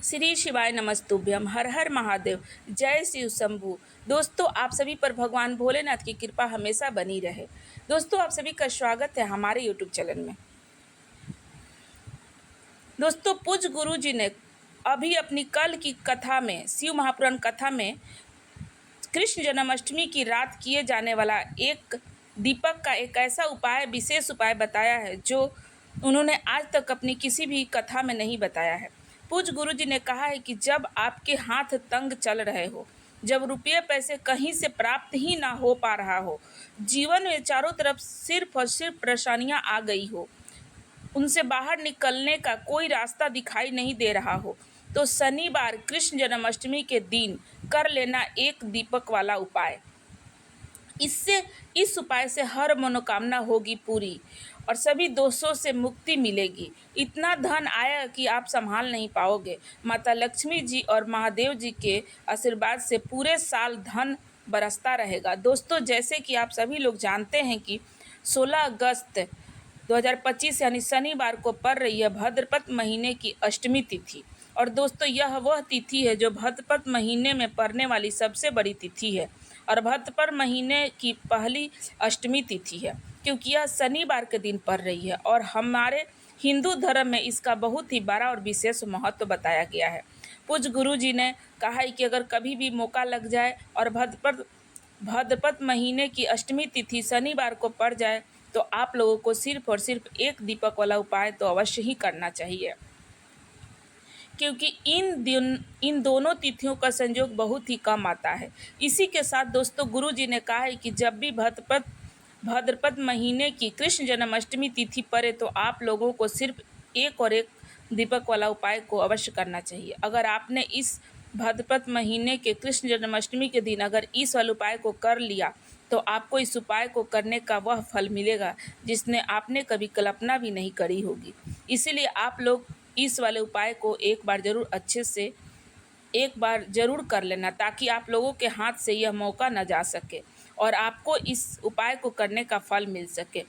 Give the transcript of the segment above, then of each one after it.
श्री शिवाय नमस्तुभ्यम। हर हर महादेव। जय शिव शंभू। दोस्तों, आप सभी पर भगवान भोलेनाथ की कृपा हमेशा बनी रहे। दोस्तों, आप सभी का स्वागत है हमारे यूट्यूब चैनल में। दोस्तों, पूज्य गुरु जी ने अभी अपनी कल की कथा में, शिव महापुराण कथा में, कृष्ण जन्माष्टमी की रात किए जाने वाला एक दीपक का एक ऐसा उपाय, विशेष उपाय बताया है जो उन्होंने आज तक अपनी किसी भी कथा में नहीं बताया है। पूज्य गुरु जी ने कहा है कि जब आपके हाथ तंग चल रहे हो, जब रुपये पैसे कहीं से प्राप्त ही ना हो पा रहा हो, जीवन में चारों तरफ सिर्फ और सिर्फ परेशानियां आ गई हो, उनसे बाहर निकलने का कोई रास्ता दिखाई नहीं दे रहा हो, तो शनिवार कृष्ण जन्माष्टमी के दिन कर लेना एक दीपक वाला उपाय। इससे इस उपाय से हर मनोकामना होगी पूरी और सभी दोषों से मुक्ति मिलेगी। इतना धन आया कि आप संभाल नहीं पाओगे। माता लक्ष्मी जी और महादेव जी के आशीर्वाद से पूरे साल धन बरसता रहेगा। दोस्तों, जैसे कि आप सभी लोग जानते हैं कि 16 अगस्त 2025 यानी शनिवार को पड़ रही है भाद्रपद महीने की अष्टमी तिथि। और दोस्तों, यह वह तिथि है जो भाद्रपद महीने में पड़ने वाली सबसे बड़ी तिथि है और भाद्रपद महीने की पहली अष्टमी तिथि है, क्योंकि यह शनिवार के दिन पड़ रही है और हमारे हिंदू धर्म में इसका बहुत ही बड़ा और विशेष महत्व बताया गया है। पूज्य गुरु जी ने कहा है कि अगर कभी भी मौका लग जाए और भाद्रपद महीने की अष्टमी तिथि शनिवार को पड़ जाए तो आप लोगों को सिर्फ और सिर्फ एक दीपक वाला उपाय तो अवश्य ही करना चाहिए, क्योंकि इन दोनों तिथियों का संयोग बहुत ही कम आता है। इसी के साथ दोस्तों, गुरु जी ने कहा है कि जब भी भाद्रपद महीने की कृष्ण जन्माष्टमी तिथि पड़े तो आप लोगों को सिर्फ एक दीपक वाला उपाय को अवश्य करना चाहिए। अगर आपने इस भाद्रपद महीने के कृष्ण जन्माष्टमी के दिन अगर इस वाले उपाय को कर लिया तो आपको इस उपाय को करने का वह फल मिलेगा जिसने आपने कभी कल्पना भी नहीं करी होगी। इसीलिए आप लोग इस वाले उपाय को एक बार ज़रूर कर लेना, ताकि आप लोगों के हाथ से यह मौका न जा सके और आपको इस उपाय को करने का फल मिल सके।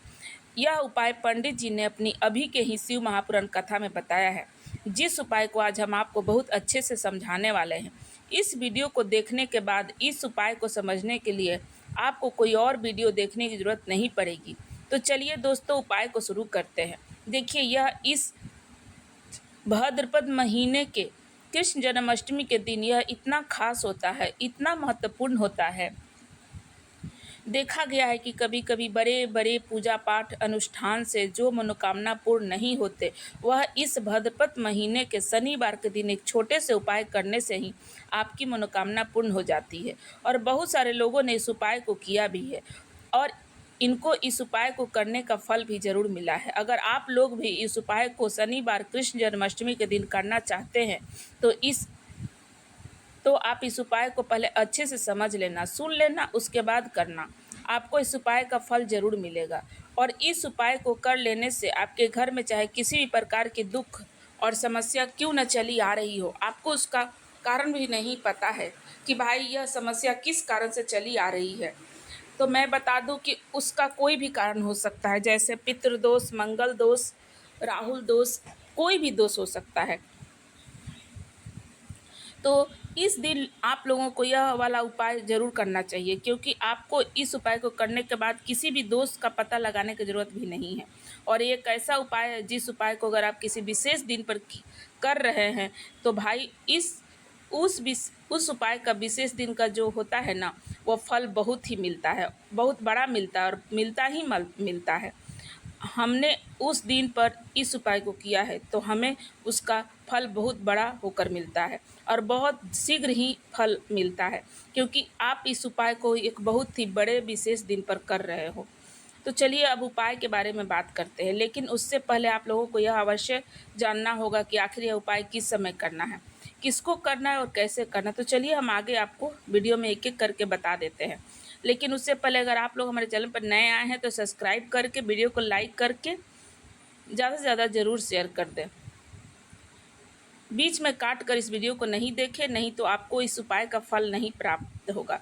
यह उपाय पंडित जी ने अपनी अभी के ही शिव महापुराण कथा में बताया है, जिस उपाय को आज हम आपको बहुत अच्छे से समझाने वाले हैं। इस वीडियो को देखने के बाद इस उपाय को समझने के लिए आपको कोई और वीडियो देखने की ज़रूरत नहीं पड़ेगी। तो चलिए दोस्तों, उपाय को शुरू करते हैं। देखिए, यह इस भाद्रपद महीने के कृष्ण जन्माष्टमी के दिन यह इतना खास होता है, इतना महत्वपूर्ण होता है। देखा गया है कि कभी कभी बड़े बड़े पूजा पाठ अनुष्ठान से जो मनोकामना पूर्ण नहीं होते, वह इस भाद्रपद महीने के शनिवार के दिन एक छोटे से उपाय करने से ही आपकी मनोकामना पूर्ण हो जाती है। और बहुत सारे लोगों ने इस उपाय को किया भी है और इनको इस उपाय को करने का फल भी जरूर मिला है। अगर आप लोग भी इस उपाय को शनिवार कृष्ण जन्माष्टमी के दिन करना चाहते हैं तो आप इस उपाय को पहले अच्छे से समझ लेना, सुन लेना, उसके बाद करना। आपको इस उपाय का फल जरूर मिलेगा। और इस उपाय को कर लेने से आपके घर में चाहे किसी भी प्रकार की दुख और समस्या क्यों न चली आ रही हो, आपको उसका कारण भी नहीं पता है कि भाई यह समस्या किस कारण से चली आ रही है, तो मैं बता दूं कि उसका कोई भी कारण हो सकता है, जैसे पितृदोष, मंगल दोष, राहुल दोष, कोई भी दोष हो सकता है। तो इस दिन आप लोगों को यह वाला उपाय ज़रूर करना चाहिए, क्योंकि आपको इस उपाय को करने के बाद किसी भी दोष का पता लगाने की ज़रूरत भी नहीं है। और ये एक ऐसा उपाय है जिस उपाय को अगर आप किसी विशेष दिन पर कर रहे हैं तो भाई उस उपाय का विशेष दिन का जो होता है ना, वो फल बहुत ही मिलता है, बहुत बड़ा मिलता है और मिलता है। हमने उस दिन पर इस उपाय को किया है तो हमें उसका फल बहुत बड़ा होकर मिलता है और बहुत शीघ्र ही फल मिलता है, क्योंकि आप इस उपाय को एक बहुत ही बड़े विशेष दिन पर कर रहे हो। तो चलिए अब उपाय के बारे में बात करते हैं, लेकिन उससे पहले आप लोगों को यह अवश्य जानना होगा कि आखिर यह उपाय किस समय करना है, किसको करना है और कैसे करना है। तो चलिए हम आगे आपको वीडियो में एक एक करके बता देते हैं। लेकिन उससे पहले अगर आप लोग हमारे चैनल पर नए आए हैं तो सब्सक्राइब करके वीडियो को लाइक करके ज़्यादा से ज़्यादा ज़रूर शेयर कर दें। बीच में काट कर इस वीडियो को नहीं देखें, नहीं तो आपको इस उपाय का फल नहीं प्राप्त होगा।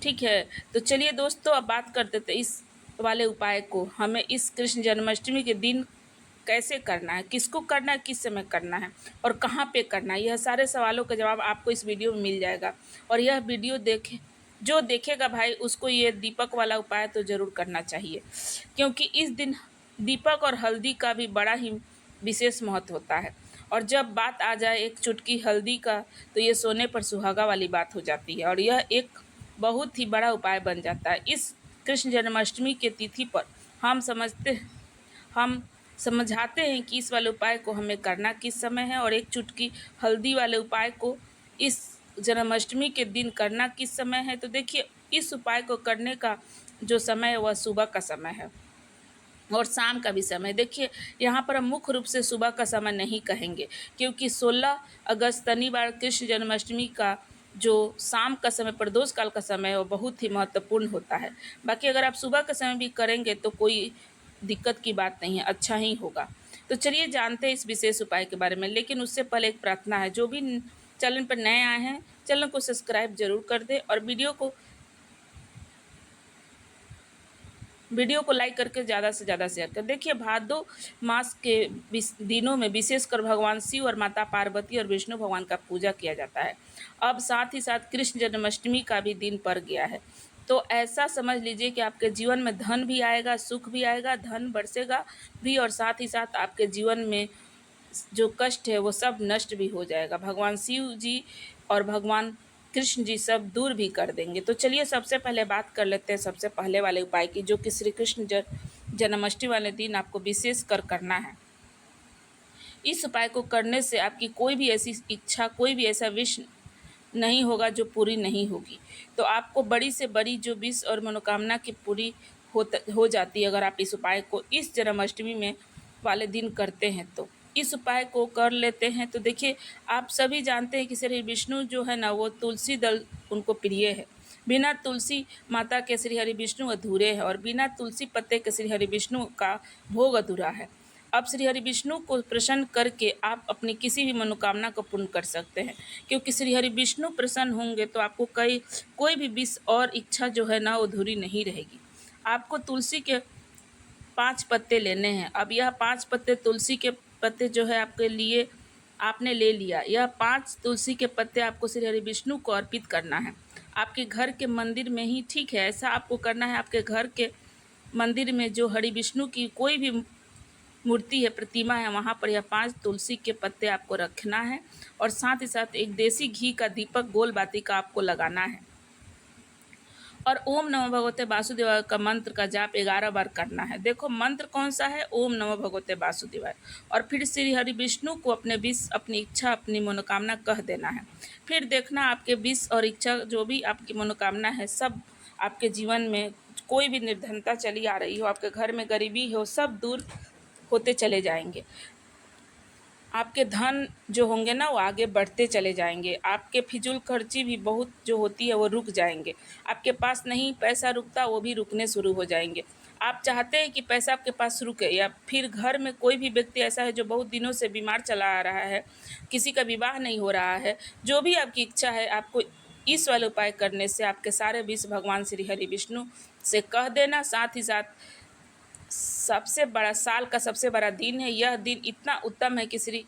ठीक है, तो चलिए दोस्तों अब बात करते थे इस वाले उपाय को। हमें इस कृष्ण जन्माष्टमी के दिन कैसे करना है, किसको करना है, किस समय करना है और कहाँ पे करना है, यह सारे सवालों का जवाब आपको इस वीडियो में मिल जाएगा। और यह वीडियो जो देखेगा भाई उसको ये दीपक वाला उपाय तो ज़रूर करना चाहिए, क्योंकि इस दिन दीपक और हल्दी का भी बड़ा ही विशेष महत्व होता है। और जब बात आ जाए एक चुटकी हल्दी का, तो ये सोने पर सुहागा वाली बात हो जाती है और यह एक बहुत ही बड़ा उपाय बन जाता है। इस कृष्ण जन्माष्टमी के तिथि पर हम समझाते हैं कि इस वाले उपाय को हमें करना किस समय है और एक चुटकी हल्दी वाले उपाय को इस जन्माष्टमी के दिन करना किस समय है। तो देखिए, इस उपाय को करने का जो समय है वह सुबह का समय है और शाम का भी समय। देखिए, यहाँ पर हम मुख्य रूप से सुबह का समय नहीं कहेंगे, क्योंकि 16 अगस्त शनिवार कृष्ण जन्माष्टमी का जो शाम का समय प्रदोष काल का समय है वो बहुत ही महत्वपूर्ण होता है। बाकी अगर आप सुबह का समय भी करेंगे तो कोई दिक्कत की बात नहीं है, अच्छा ही होगा। तो चलिए जानते हैं इस विशेष उपाय के बारे में, लेकिन उससे पहले एक प्रार्थना है। जो भी चैनल पर नए आए हैं, चैनल को सब्सक्राइब जरूर कर दें और वीडियो को लाइक करके ज़्यादा से ज़्यादा शेयर कर। देखिए, भादो मास के दिनों में विशेषकर भगवान शिव और माता पार्वती और विष्णु भगवान का पूजा किया जाता है। अब साथ ही साथ कृष्ण जन्माष्टमी का भी दिन पड़ गया है, तो ऐसा समझ लीजिए कि आपके जीवन में धन भी आएगा, सुख भी आएगा, धन बरसेगा भी और साथ ही साथ आपके जीवन में जो कष्ट है वो सब नष्ट भी हो जाएगा। भगवान शिव जी और भगवान कृष्ण जी सब दूर भी कर देंगे। तो चलिए सबसे पहले बात कर लेते हैं सबसे पहले वाले उपाय की, जो कि श्री कृष्ण जन्माष्टमी वाले दिन आपको विशेष कर करना है। इस उपाय को करने से आपकी कोई भी ऐसी इच्छा, कोई भी ऐसा विश नहीं होगा जो पूरी नहीं होगी। तो आपको बड़ी से बड़ी जो विश और मनोकामना की पूरी हो जाती है अगर आप इस उपाय को इस जन्माष्टमी में वाले दिन करते हैं। तो इस उपाय को कर लेते हैं। तो देखिए, आप सभी जानते हैं कि श्री विष्णु जो है ना, वो तुलसी दल उनको प्रिय है। बिना तुलसी माता के श्री हरि विष्णु अधूरे हैं और बिना तुलसी पत्ते के श्री हरि विष्णु का भोग अधूरा है। अब श्री हरि विष्णु को प्रसन्न करके आप अपनी किसी भी मनोकामना को पूर्ण कर सकते हैं, क्योंकि श्री हरि विष्णु प्रसन्न होंगे तो आपको कोई भी विश और इच्छा जो है ना वो अधूरी नहीं रहेगी। आपको तुलसी के 5 पत्ते लेने हैं। अब यह 5 पत्ते तुलसी के पत्ते जो है आपके लिए आपने ले लिया। यह 5 तुलसी के पत्ते आपको श्री हरि विष्णु को अर्पित करना है। आपके घर के मंदिर में ही ठीक है, ऐसा आपको करना है। आपके घर के मंदिर में जो हरि विष्णु की कोई भी मूर्ति है, प्रतिमा है, वहाँ पर यह 5 तुलसी के पत्ते आपको रखना है और साथ ही साथ एक देसी घी का दीपक गोल बाती का आपको लगाना है और ओम नमो भगवते वासुदेवाय का मंत्र का जाप 11 बार करना है। देखो, मंत्र कौन सा है? ओम नमो भगवते वासुदेवाय। और फिर श्री हरि विष्णु को अपने विश, अपनी इच्छा, अपनी मनोकामना कह देना है। फिर देखना आपके विश और इच्छा, जो भी आपकी मनोकामना है, सब आपके जीवन में कोई भी निर्धनता चली आ रही हो, आपके घर में गरीबी हो, सब दूर होते चले जाएंगे। आपके धन जो होंगे ना वो आगे बढ़ते चले जाएंगे। आपके फिजूल खर्ची भी बहुत जो होती है वो रुक जाएंगे। आपके पास नहीं पैसा रुकता, वो भी रुकने शुरू हो जाएंगे। आप चाहते हैं कि पैसा आपके पास रुके, या फिर घर में कोई भी व्यक्ति ऐसा है जो बहुत दिनों से बीमार चला आ रहा है, किसी का विवाह नहीं हो रहा है, जो भी आपकी इच्छा है, आपको इस वाले उपाय करने से आपके सारे विष भगवान श्री हरि विष्णु से कह देना। साथ ही साथ सबसे बड़ा, साल का सबसे बड़ा दिन है। यह दिन इतना उत्तम है कि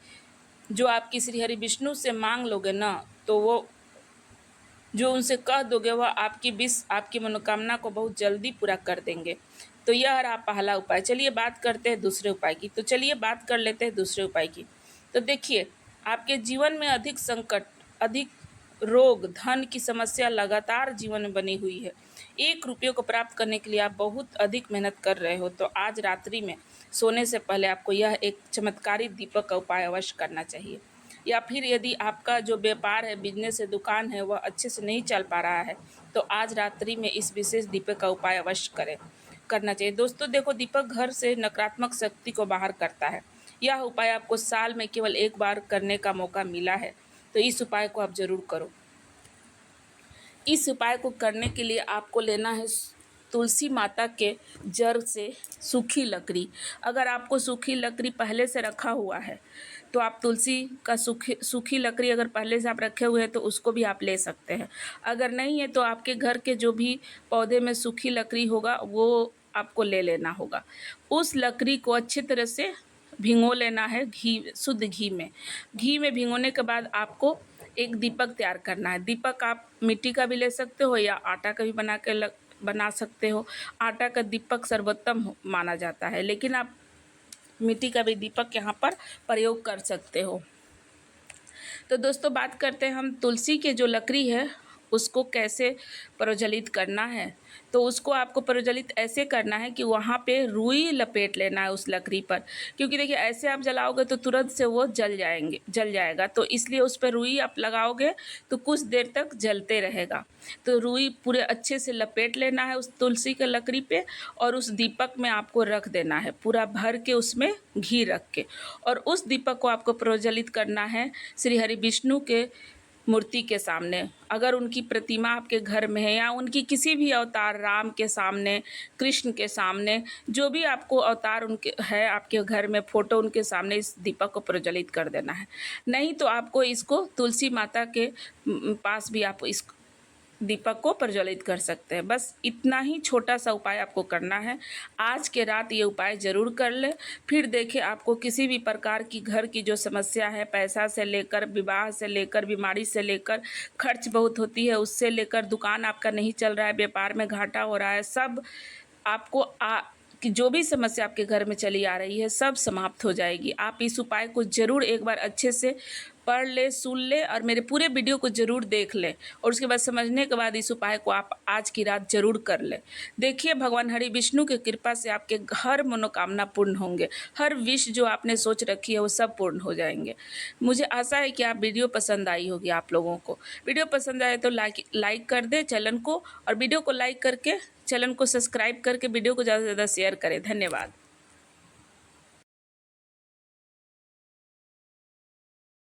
जो आपकी श्री हरि विष्णु से मांग लोगे ना, तो वो जो उनसे कह दोगे वह आपकी विश, आपकी मनोकामना को बहुत जल्दी पूरा कर देंगे। तो यह रहा पहला उपाय। चलिए बात करते हैं दूसरे उपाय की। तो चलिए बात कर लेते हैं दूसरे उपाय की। तो देखिए, आपके जीवन में अधिक संकट, अधिक रोग, धन की समस्या लगातार जीवन में बनी हुई है। 1 रुपये को प्राप्त करने के लिए आप बहुत अधिक मेहनत कर रहे हो, तो आज रात्रि में सोने से पहले आपको यह एक चमत्कारी दीपक का उपाय अवश्य करना चाहिए। या फिर यदि आपका जो व्यापार है, बिजनेस है, दुकान है, वह अच्छे से नहीं चल पा रहा है, तो आज रात्रि में इस विशेष दीपक का उपाय अवश्य करना चाहिए। दोस्तों देखो, दीपक घर से नकारात्मक शक्ति को बाहर करता है। यह उपाय आपको साल में केवल 1 बार करने का मौका मिला है, तो इस उपाय को आप ज़रूर करो। इस उपाय को करने के लिए आपको लेना है तुलसी माता के जड़ से सूखी लकड़ी। अगर आपको सूखी लकड़ी पहले से रखा हुआ है तो आप तुलसी का सूखी लकड़ी अगर पहले से आप रखे हुए हैं तो उसको भी आप ले सकते हैं। अगर नहीं है तो आपके घर के जो भी पौधे में सूखी लकड़ी होगा वो आपको ले लेना होगा। उस लकड़ी को अच्छी तरह से भिगो लेना है घी, शुद्ध घी में। घी में भिगोने के बाद आपको एक दीपक तैयार करना है। दीपक आप मिट्टी का भी ले सकते हो या आटा का भी बना सकते हो। आटा का दीपक सर्वोत्तम माना जाता है, लेकिन आप मिट्टी का भी दीपक यहाँ पर प्रयोग कर सकते हो। तो दोस्तों बात करते हैं हम तुलसी के जो लकड़ी है उसको कैसे प्रज्वलित करना है। तो उसको आपको प्रज्वलित ऐसे करना है कि वहाँ पे रुई लपेट लेना है उस लकड़ी पर, क्योंकि देखिए ऐसे आप जलाओगे तो तुरंत से वो जल जाएगा। तो इसलिए उस पर रुई आप लगाओगे तो कुछ देर तक जलते रहेगा। तो रुई पूरे अच्छे से लपेट लेना है उस तुलसी के लकड़ी पे, और उस दीपक में आपको रख देना है पूरा भर के, उसमें घी रख के। और उस दीपक को आपको प्रज्वलित करना है श्री हरि विष्णु के मूर्ति के सामने। अगर उनकी प्रतिमा आपके घर में है या उनकी किसी भी अवतार, राम के सामने, कृष्ण के सामने, जो भी आपको अवतार उनके है आपके घर में, फोटो उनके सामने इस दीपक को प्रज्वलित कर देना है। नहीं तो आपको इसको तुलसी माता के पास भी आप इस दीपक को प्रज्वलित कर सकते हैं। बस इतना ही छोटा सा उपाय आपको करना है। आज के रात ये उपाय ज़रूर कर ले, फिर देखिए आपको किसी भी प्रकार की घर की जो समस्या है, पैसा से लेकर, विवाह से लेकर, बीमारी से लेकर, खर्च बहुत होती है उससे लेकर, दुकान आपका नहीं चल रहा है, व्यापार में घाटा हो रहा है, सब आपको कि जो भी समस्या आपके घर में चली आ रही है सब समाप्त हो जाएगी। आप इस उपाय को ज़रूर एक बार अच्छे से पढ़ ले, सुन ले और मेरे पूरे वीडियो को ज़रूर देख ले, और उसके बाद समझने के बाद इस उपाय को आप आज की रात ज़रूर कर ले। देखिए भगवान हरि विष्णु की कृपा से आपके हर मनोकामना पूर्ण होंगे, हर विश जो आपने सोच रखी है वो सब पूर्ण हो जाएंगे। मुझे आशा है कि आप वीडियो पसंद आई होगी। आप लोगों को वीडियो पसंद आए तो लाइक कर दे चैनल को, और वीडियो को लाइक करके चैनल को सब्सक्राइब करके वीडियो को ज़्यादा से ज़्यादा शेयर करें। धन्यवाद।